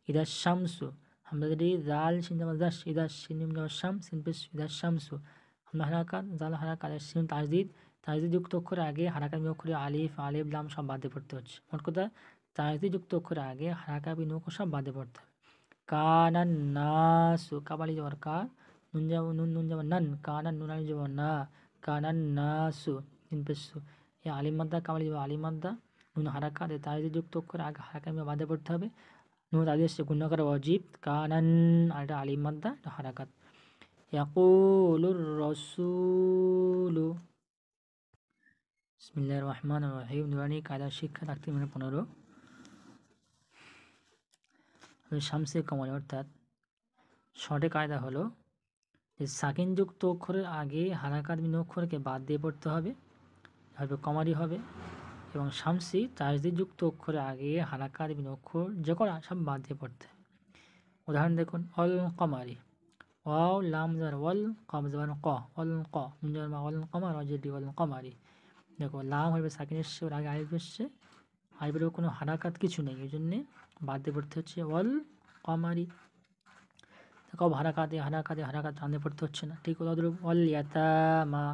ইদা শামসু হামজাদি জাল সিন জামা দাস ইদা সিন মিম জামা শাম সিন পেশ ইদা শামসু হামজা হারাকাত জাল হারাকাত সিন তাজদিদ যুক্ত অক্ষরের আগে হারাকাত বিয়োগ করে আলিফ আলিফ লাম সব বাদ দিয়ে পড়তে হচ্ছে। মোট কথা তাজদিদ যুক্ত অক্ষরের আগে হারাকাত বিয়োগ সব বাদ দিয়ে পড়তে হবে। কানান নাসু কাবালি যাওয়ার কা নুন যাব নুন যাব নান কানান নুন আলি যাব না কানান নাসু তিন পেশু এই আলিম মাদ্দা কাবালি যাব আলিম মাদ্দা নুন হারাকাত তাজদিদ যুক্ত অক্ষরের আগে হারাকাত বিয়োগ বাদ দিয়ে পড়তে হবে। নুন তাজদিদ এসছে গুণ করা ওয়াজিব কানান আর এটা আলিম মাদ্দা এটা হারাকাত। ইয়াকুলুর রাসূলু বিসমিল্লাহির রহমানির রহিম নুরানি কায়দা শিক্ষা থাকতে 15 শামসে কমল অর্থাৎ শর্টে কায়দা হলো যে সাকিনযুক্ত অক্ষরের আগে হারাকাত বিন অক্ষরকে বাদ দিয়ে পড়তে হবে, হবে কমারি হবে, এবং শামসি তাজদিদযুক্ত অক্ষরের আগে হারাকাত বিন অক্ষর যে কোনো সব বাদ দিয়ে পড়তে হবে। উদাহরণ দেখুন অল কমারি ওয়াও লাম জার ওয়াল কম জার ক অল ক মুনজার মা অল কমার অজেডি অল কমারি। দেখো লাম হবে সাকিন এসছে ওর আগে আলিফ এসছে, আলিফের কোনো হারাকাত কিছু নেই, এই জন্যে বাদ দিয়ে পড়তে হচ্ছে অল কমারি। দেখো হারাকাত টানতে পড়তে হচ্ছে না। ঠিক তদ্রূপ অল ইয়াতামা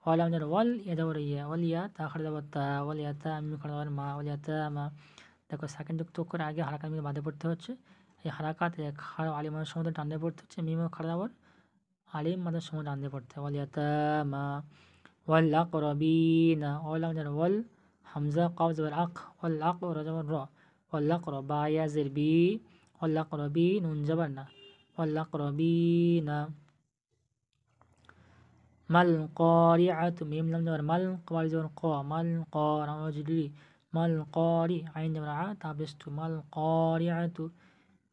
ওয়াল আমজার ওয়াল ইয়াদাবর ইয়া ওয়াল ইয়া তা খাড়া যাবার তা ওয়াল ইয়াতা আমি খাড়া যাবার মা ওয়াল ইয়াতামা। দেখো সেকেন্ড যুক্ত করে আগে হারাকাত মিলে বাদে পড়তে হচ্ছে। এই হারাকাত খাড়া আলিমাদের সময় টানতে পড়তে হচ্ছে, মিমও খাড়া যাবার আলিম মাদের সময় টানতে পড়তে ওয়াল ইয়াতামা ওয়াল আকরাবিনা ওয়াল আমজার ওয়াল হামজা কাব যাবার আখ ওয়াল আকরা যাবার র ওয়াল আকরাবা ইয়াজের বি ওয়াল আকরাবি নুন যাবার না ওয়াল-আকরাবিনা। মাল কারিআতু মিম লাম যাবার মাল কওয়ালি যাবার ক মাল কারাজলি মাল কারি আইন যাবার আ তাবেস্তু মাল কারিআতু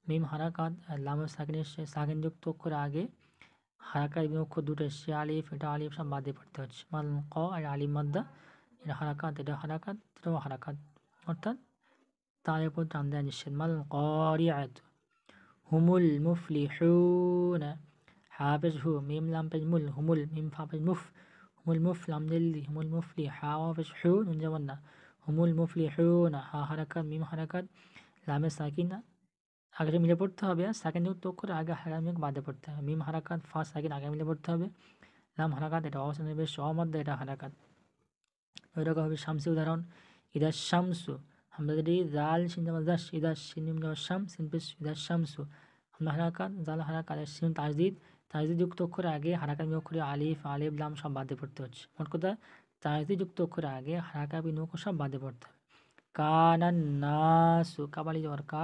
মিম হারাকাত লাম সাকিন এসে সাকিন যুক্ত অক্ষর আগে হারাকাত বিন অক্ষর দুটো এসে আলিফ এটা আলিফ সব বাদ দিয়ে পড়তে হচ্ছে। মাল ক আর আলিম মাদ্দা এটা হারাকাত এটাও হারাকাত অর্থাৎ তার উপর টান দেওয়া নিষেধ। মাল কারিআতু হুমুল মুফলিহুনা হাফেজ হু মিম লাম পেজ মুল হুমুল মিম ফাফেজ মুফ হুমুল মুফ লাম জেল্দি হুমুল মুফলি হাফেজ হু নুন যাবার না হুমুল মুফলিহুনা হা হারাকাত মিম হারাকাত লামে সাকিন আগে মিলে পড়তে হবে, আর সাকিন যুক্ত অক্ষর আগে হারামিক বাদে পড়তে হবে। মিম হারাকাত ফা সাকিন আগে মিলে পড়তে হবে, লাম হারাকাত এটা অবস্থানে বেশ সমাদ্দা এটা হারাকাত। ওইরকম হবে শামসি উদাহরণ ইদা শামসু হামজাদি জাল সিন জামা দাস ইদা সিন মিম জামা শাম সিন পেশ ইদা শামসু হামজা হারাকাত জাল হারাকাত সিন তাজদিদযুক্ত অক্ষরের আগে হারাকাত বিয়োগ করে আলিফ আলিফ লাম সব বাদ দিয়ে পড়তে হচ্ছে। মোট কথা তাজদিদযুক্ত অক্ষরের আগে হারাকাত বিয়োগ সব বাদ দিয়ে পড়তে হবে। কানান নাসু কাবালি যাওয়ার কা